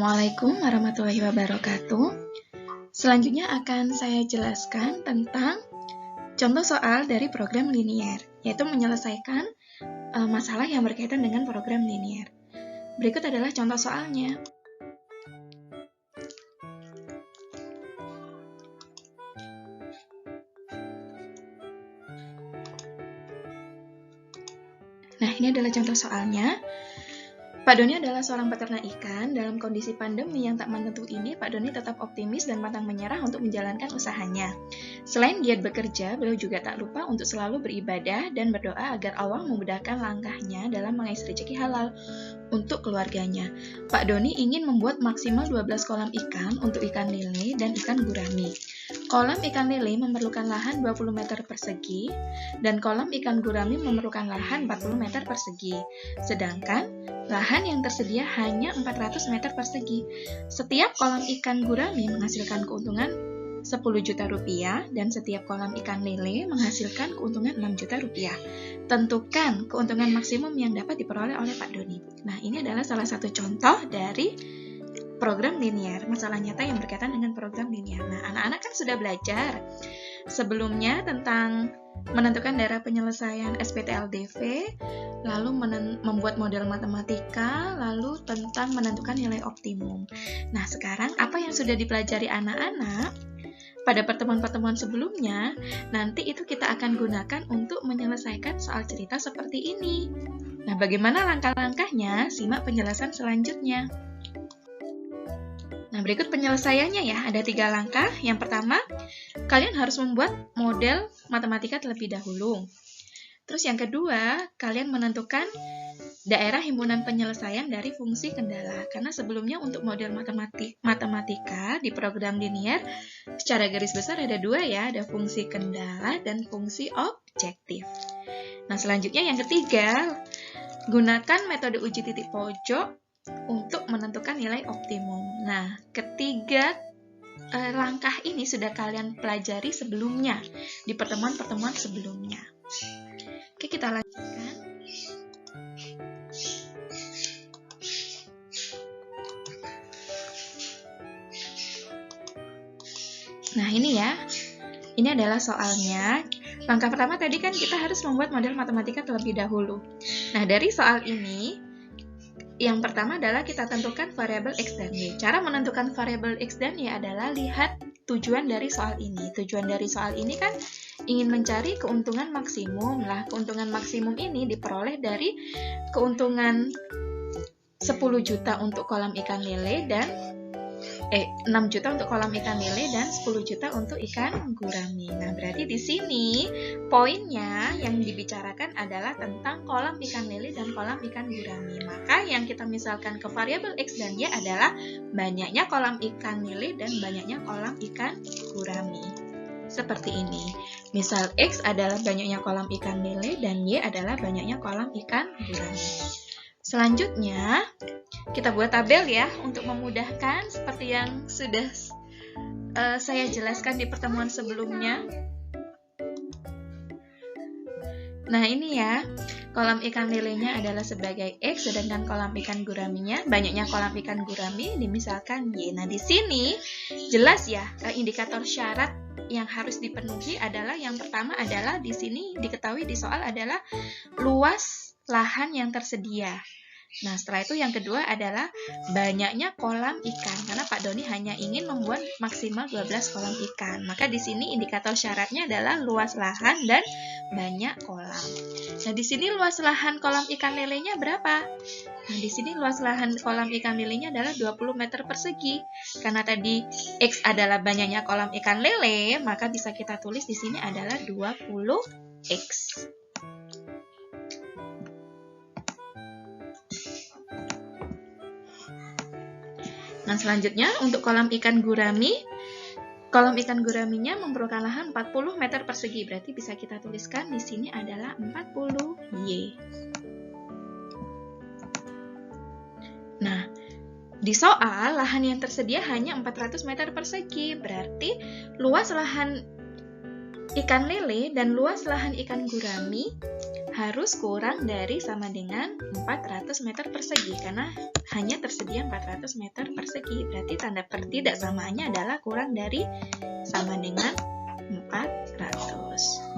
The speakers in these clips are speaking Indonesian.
Assalamualaikum warahmatullahi wabarakatuh. Selanjutnya akan saya jelaskan tentang contoh soal dari program linier, yaitu menyelesaikan masalah yang berkaitan dengan program linier. Berikut adalah contoh soalnya. Nah, ini adalah contoh soalnya. Pak Doni adalah seorang peternak ikan. Dalam kondisi pandemi yang tak menentu ini, Pak Doni tetap optimis dan pantang menyerah untuk menjalankan usahanya. Selain giat bekerja, beliau juga tak lupa untuk selalu beribadah dan berdoa agar Allah memudahkan langkahnya dalam mengais rezeki halal untuk keluarganya. Pak Doni ingin membuat maksimal 12 kolam ikan untuk ikan lele dan ikan gurami. Kolam ikan lele memerlukan lahan 20 meter persegi dan kolam ikan gurami memerlukan lahan 40 meter persegi. Sedangkan lahan yang tersedia hanya 400 meter persegi. Setiap kolam ikan gurami menghasilkan keuntungan 10 juta rupiah dan setiap kolam ikan lele menghasilkan keuntungan 6 juta rupiah. Tentukan keuntungan maksimum yang dapat diperoleh oleh Pak Doni. Nah, ini adalah salah satu contoh dari program linier, masalah nyata yang berkaitan dengan program linier. Nah, anak-anak kan sudah belajar sebelumnya tentang menentukan daerah penyelesaian SPT-LDV, lalu membuat model matematika, lalu tentang menentukan nilai optimum. Nah, sekarang apa yang sudah dipelajari anak-anak pada pertemuan-pertemuan sebelumnya, nanti itu kita akan gunakan untuk menyelesaikan soal cerita seperti ini. Nah, bagaimana langkah-langkahnya? Simak penjelasan selanjutnya. Nah, berikut penyelesaiannya ya, ada 3 langkah. Yang pertama, kalian harus membuat model matematika terlebih dahulu. Terus yang kedua, kalian menentukan daerah himpunan penyelesaian dari fungsi kendala. Karena sebelumnya untuk model matematika di program linier, secara garis besar ada 2 ya, ada fungsi kendala dan fungsi objektif. Nah, selanjutnya yang ketiga, gunakan metode uji titik pojok untuk menentukan nilai optimum. Nah, ketiga langkah ini sudah kalian pelajari sebelumnya di pertemuan-pertemuan sebelumnya. Oke, kita lanjutkan. Nah, ini ya. Ini adalah soalnya. Langkah pertama tadi kan kita harus membuat model matematika terlebih dahulu. Nah, dari soal ini yang pertama adalah kita tentukan variabel X dan Y. Cara menentukan variabel X dan Y adalah lihat tujuan dari soal ini. Tujuan dari soal ini kan ingin mencari keuntungan maksimum. Lah, keuntungan maksimum ini diperoleh dari keuntungan 10 juta untuk kolam ikan lele dan 6 juta untuk kolam ikan lele dan 10 juta untuk ikan gurami. Nah, berarti di sini poinnya yang dibicarakan adalah tentang kolam ikan lele dan kolam ikan gurami. Maka yang kita misalkan ke variabel X dan Y adalah banyaknya kolam ikan lele dan banyaknya kolam ikan gurami. Seperti ini. Misal X adalah banyaknya kolam ikan lele dan Y adalah banyaknya kolam ikan gurami. Selanjutnya, kita buat tabel ya untuk memudahkan seperti yang sudah saya jelaskan di pertemuan sebelumnya. Nah, ini ya, kolam ikan lelenya adalah sebagai X, sedangkan kolam ikan guraminya, banyaknya kolam ikan gurami dimisalkan Y. Nah, di sini jelas ya, indikator syarat yang harus dipenuhi adalah yang pertama adalah di sini diketahui di soal adalah luas lahan yang tersedia. Nah, setelah itu yang kedua adalah banyaknya kolam ikan. Karena Pak Doni hanya ingin membuat maksimal 12 kolam ikan. Maka di sini indikator syaratnya adalah luas lahan dan banyak kolam. Nah, di sini luas lahan kolam ikan lelenya berapa? Nah, di sini luas lahan kolam ikan lelenya adalah 20 meter persegi. Karena tadi X adalah banyaknya kolam ikan lele, maka bisa kita tulis di sini adalah 20X. Nah, selanjutnya untuk kolam ikan guraminya memerlukan lahan 40 meter persegi, berarti bisa kita tuliskan di sini adalah 40Y. Nah, di soal lahan yang tersedia hanya 400 meter persegi, berarti luas lahan ikan lele dan luas lahan ikan gurami harus kurang dari sama dengan 400 meter persegi, karena hanya tersedia 400 meter persegi. Berarti tanda pertidaksamaannya adalah kurang dari sama dengan 400.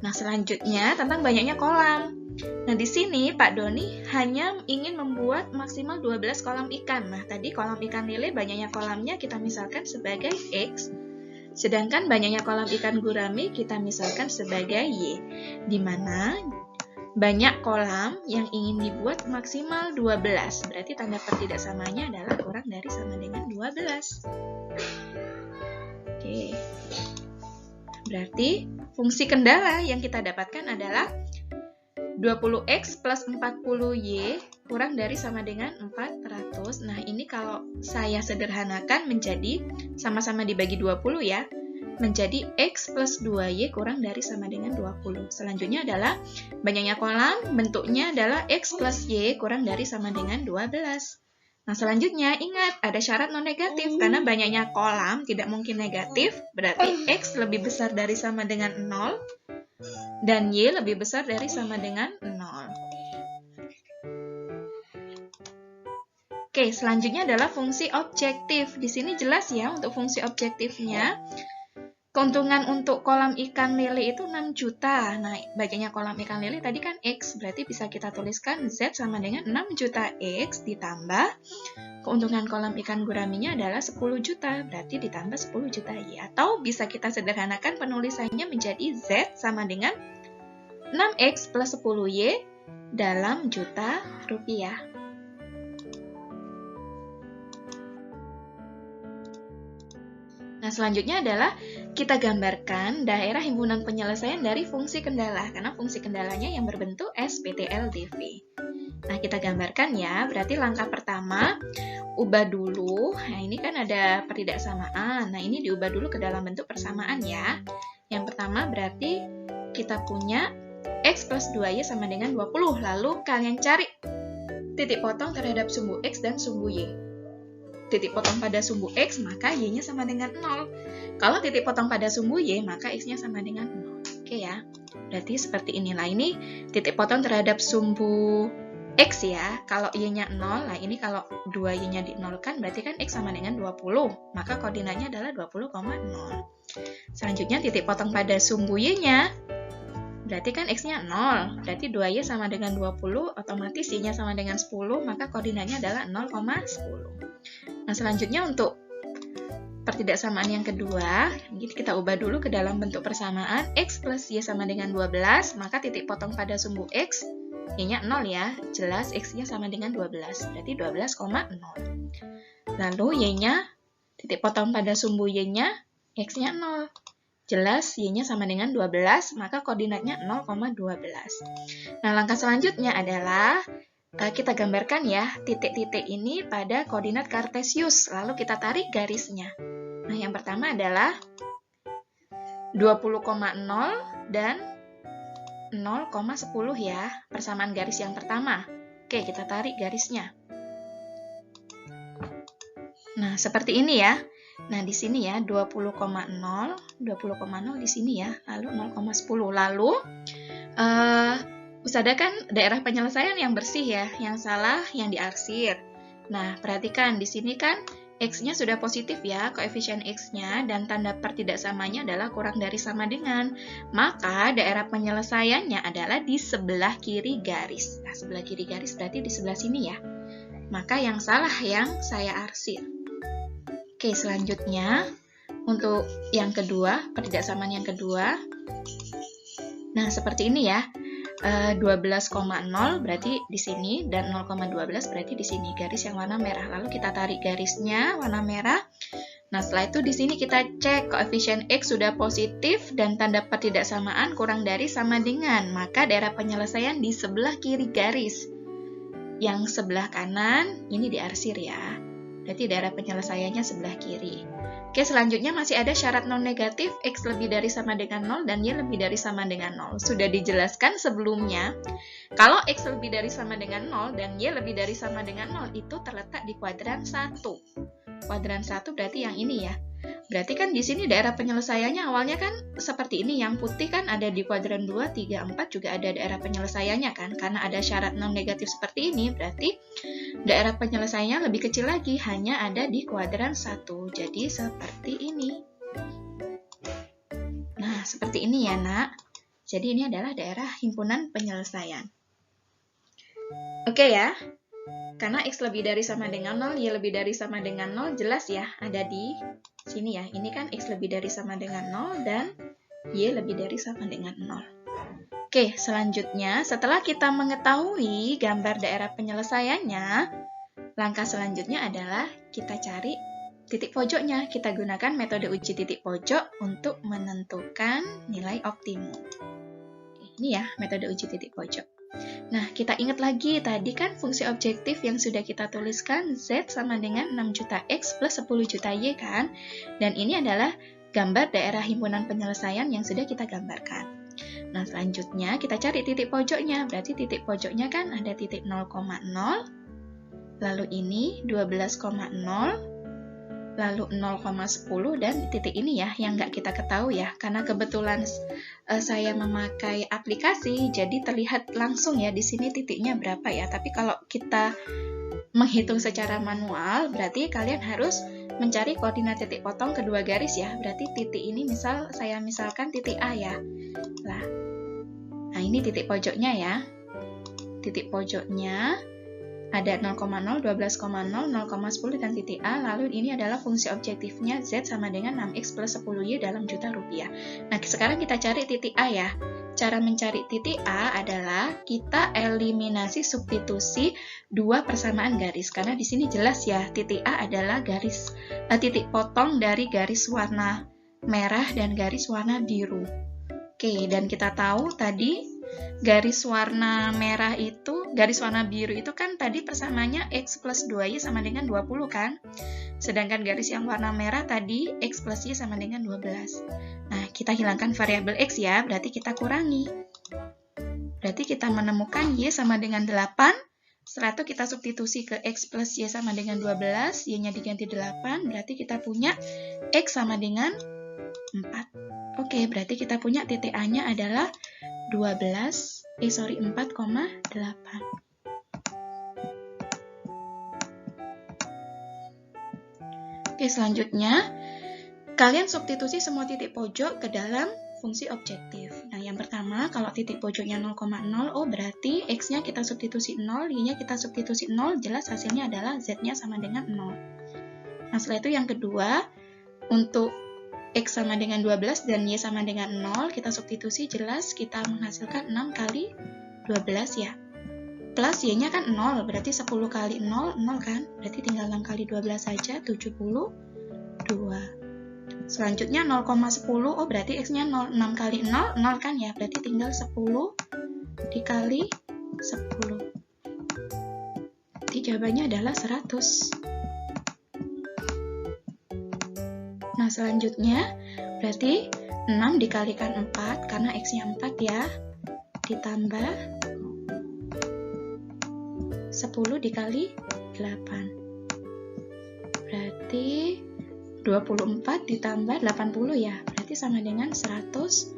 Nah, selanjutnya tentang banyaknya kolam. Nah, di sini Pak Doni hanya ingin membuat maksimal 12 kolam ikan. Nah, tadi kolam ikan lele banyaknya kolamnya kita misalkan sebagai X, sedangkan banyaknya kolam ikan gurami kita misalkan sebagai Y, di mana banyak kolam yang ingin dibuat maksimal 12. Berarti tanda pertidaksamaannya adalah kurang dari sama dengan 12. Oke. Berarti fungsi kendala yang kita dapatkan adalah 20X plus 40Y kurang dari sama dengan 400. Nah, ini kalau saya sederhanakan menjadi sama-sama dibagi 20 ya, menjadi X plus 2Y kurang dari sama dengan 20. Selanjutnya adalah banyaknya kolam, bentuknya adalah X plus Y kurang dari sama dengan 12. Nah, selanjutnya ingat ada syarat non-negatif, karena banyaknya kolam tidak mungkin negatif, berarti X lebih besar dari sama dengan 0, dan Y lebih besar dari sama dengan 0. Oke, selanjutnya adalah fungsi objektif. Di sini jelas ya untuk fungsi objektifnya. Keuntungan untuk kolam ikan lele itu 6 juta. Nah, banyaknya kolam ikan lele tadi kan X, berarti bisa kita tuliskan Z sama dengan 6 juta X ditambah keuntungan kolam ikan guraminya adalah 10 juta, berarti ditambah 10 juta Y. Atau bisa kita sederhanakan penulisannya menjadi Z sama dengan 6X plus 10Y dalam juta rupiah. Nah, selanjutnya adalah kita gambarkan daerah himpunan penyelesaian dari fungsi kendala, karena fungsi kendalanya yang berbentuk SPTLDV. Nah, kita gambarkan ya, berarti langkah pertama, ubah dulu. Nah, ini kan ada pertidaksamaan. Nah, ini diubah dulu ke dalam bentuk persamaan ya. Yang pertama berarti kita punya X plus 2Y sama dengan 20. Lalu kalian cari titik potong terhadap sumbu X dan sumbu Y. Titik potong pada sumbu X, maka Y-nya sama dengan 0. Kalau titik potong pada sumbu Y, maka X-nya sama dengan 0. Oke ya, berarti seperti inilah. Ini titik potong terhadap sumbu X ya. Kalau Y-nya 0, nah ini kalau 2Y-nya di-nolkan, berarti kan X sama dengan 20. Maka koordinatnya adalah 20,0. Selanjutnya titik potong pada sumbu Y-nya, berarti kan X-nya 0. Berarti 2Y sama dengan 20, otomatis Y-nya sama dengan 10, maka koordinatnya adalah 0,10. Nah, selanjutnya untuk pertidaksamaan yang kedua, kita ubah dulu ke dalam bentuk persamaan. X plus Y sama dengan 12, maka titik potong pada sumbu X, Y-nya 0 ya, jelas X-nya sama dengan 12, berarti 12,0. Lalu Y-nya, titik potong pada sumbu Y-nya, X-nya 0. Jelas Y-nya sama dengan 12, maka koordinatnya 0,12. Nah, langkah selanjutnya adalah kita gambarkan ya titik-titik ini pada koordinat kartesius, lalu kita tarik garisnya. Nah, yang pertama adalah 20,0 dan 0,10 ya, persamaan garis yang pertama. Oke, kita tarik garisnya. Nah, seperti ini ya. Nah, di sini ya 20,0 di sini ya, lalu 0,10. Lalu usahakan daerah penyelesaian yang bersih ya, yang salah yang diarsir. Nah, perhatikan di sini kan X-nya sudah positif ya, koefisien X-nya, dan tanda pertidaksamanya adalah kurang dari sama dengan. Maka daerah penyelesaiannya adalah di sebelah kiri garis. Nah, sebelah kiri garis berarti di sebelah sini ya. Maka yang salah yang saya arsir. Oke, selanjutnya untuk yang kedua, pertidaksamaan yang kedua. Nah, seperti ini ya. 12,0 berarti di sini dan 0,12 berarti di sini, garis yang warna merah. Lalu kita tarik garisnya warna merah. Nah, setelah itu di sini kita cek koefisien X sudah positif dan tanda pertidaksamaan kurang dari sama dengan, maka daerah penyelesaian di sebelah kiri garis. Yang sebelah kanan ini diarsir ya. Berarti daerah penyelesaiannya sebelah kiri. Oke, selanjutnya masih ada syarat non-negatif, X lebih dari sama dengan 0 dan Y lebih dari sama dengan 0. Sudah dijelaskan sebelumnya, kalau X lebih dari sama dengan 0 dan Y lebih dari sama dengan 0 itu terletak di kuadran 1. Kuadran 1 berarti yang ini ya. Berarti kan di sini daerah penyelesaiannya awalnya kan seperti ini, yang putih kan ada di kuadran 2, 3, 4 juga ada daerah penyelesaiannya kan. Karena ada syarat non negatif seperti ini, berarti daerah penyelesaiannya lebih kecil lagi, hanya ada di kuadran 1. Jadi seperti ini. Nah, seperti ini ya, Nak. Jadi ini adalah daerah himpunan penyelesaian. Oke ya. Karena X lebih dari sama dengan 0, Y lebih dari sama dengan 0, jelas ya, ada di sini ya. Ini kan X lebih dari sama dengan 0 dan Y lebih dari sama dengan 0. Oke, selanjutnya setelah kita mengetahui gambar daerah penyelesaiannya, langkah selanjutnya adalah kita cari titik pojoknya. Kita gunakan metode uji titik pojok untuk menentukan nilai optimum. Ini ya, metode uji titik pojok. Nah, kita ingat lagi, tadi kan fungsi objektif yang sudah kita tuliskan Z sama dengan 6 juta X plus 10 juta Y kan? Dan ini adalah gambar daerah himpunan penyelesaian yang sudah kita gambarkan. Nah, selanjutnya kita cari titik pojoknya. Berarti titik pojoknya kan ada titik 0,0, lalu ini 12,0, lalu 0,10, dan titik ini ya yang nggak kita ketahui ya, karena kebetulan saya memakai aplikasi, jadi terlihat langsung ya di sini titiknya berapa ya. Tapi kalau kita menghitung secara manual, berarti kalian harus mencari koordinat titik potong kedua garis ya. Berarti titik ini saya misalkan titik A ya. Nah ini titik pojoknya ya. Titik pojoknya ada 0,0, 12,0, 0,10 dan titik A, lalu ini adalah fungsi objektifnya Z sama dengan 6X plus 10Y dalam juta rupiah. Nah, sekarang kita cari titik A ya. Cara mencari titik A adalah kita eliminasi substitusi dua persamaan garis. Karena di sini jelas ya, titik A adalah titik potong dari garis warna merah dan garis warna biru. Oke, dan kita tahu tadi garis warna biru itu kan tadi persamaannya X plus 2Y sama dengan 20 kan? Sedangkan garis yang warna merah tadi X plus Y sama dengan 12. Nah, kita hilangkan variabel X ya, berarti kita kurangi. Berarti kita menemukan Y sama dengan 8, setelah itu kita substitusi ke X plus Y sama dengan 12, Y-nya diganti 8, berarti kita punya X sama dengan 4. Oke, berarti kita punya titik A-nya adalah 4,8. Oke, selanjutnya kalian substitusi semua titik pojok ke dalam fungsi objektif. Nah, yang pertama, kalau titik pojoknya 0,0, oh berarti X-nya kita substitusi 0, Y-nya kita substitusi 0, jelas hasilnya adalah Z-nya sama dengan 0. Nah, setelah itu yang kedua, untuk X sama dengan 12 dan Y sama dengan 0, kita substitusi, jelas kita menghasilkan 6 kali 12 ya. Plus Y-nya kan 0, berarti 10 kali 0, 0 kan? Berarti tinggal 6 kali 12 saja, 72. Selanjutnya 0,10, oh berarti X-nya 0, 6 kali 0, 0 kan ya? Berarti tinggal 10 dikali 10. Jadi jawabannya adalah 100. Nah, selanjutnya berarti 6 dikalikan 4, karena X-nya 4 ya, ditambah 10 dikali 8. Berarti 24 ditambah 80 ya, berarti sama dengan 104.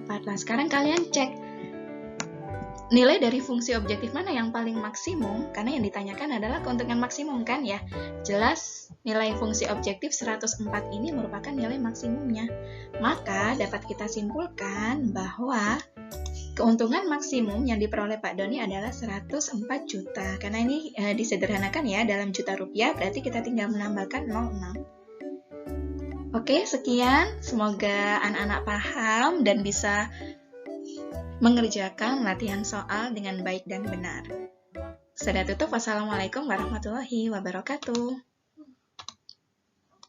Nah, sekarang kalian cek nilai dari fungsi objektif mana yang paling maksimum, karena yang ditanyakan adalah keuntungan maksimum kan ya. Jelas nilai fungsi objektif 104 ini merupakan nilai maksimumnya. Maka dapat kita simpulkan bahwa keuntungan maksimum yang diperoleh Pak Doni adalah 104 juta. Karena ini disederhanakan ya dalam juta rupiah, berarti kita tinggal menambahkan 06. Oke, sekian. Semoga anak-anak paham dan bisa mengerjakan latihan soal dengan baik dan benar. Sudah tutup. Wassalamualaikum warahmatullahi wabarakatuh.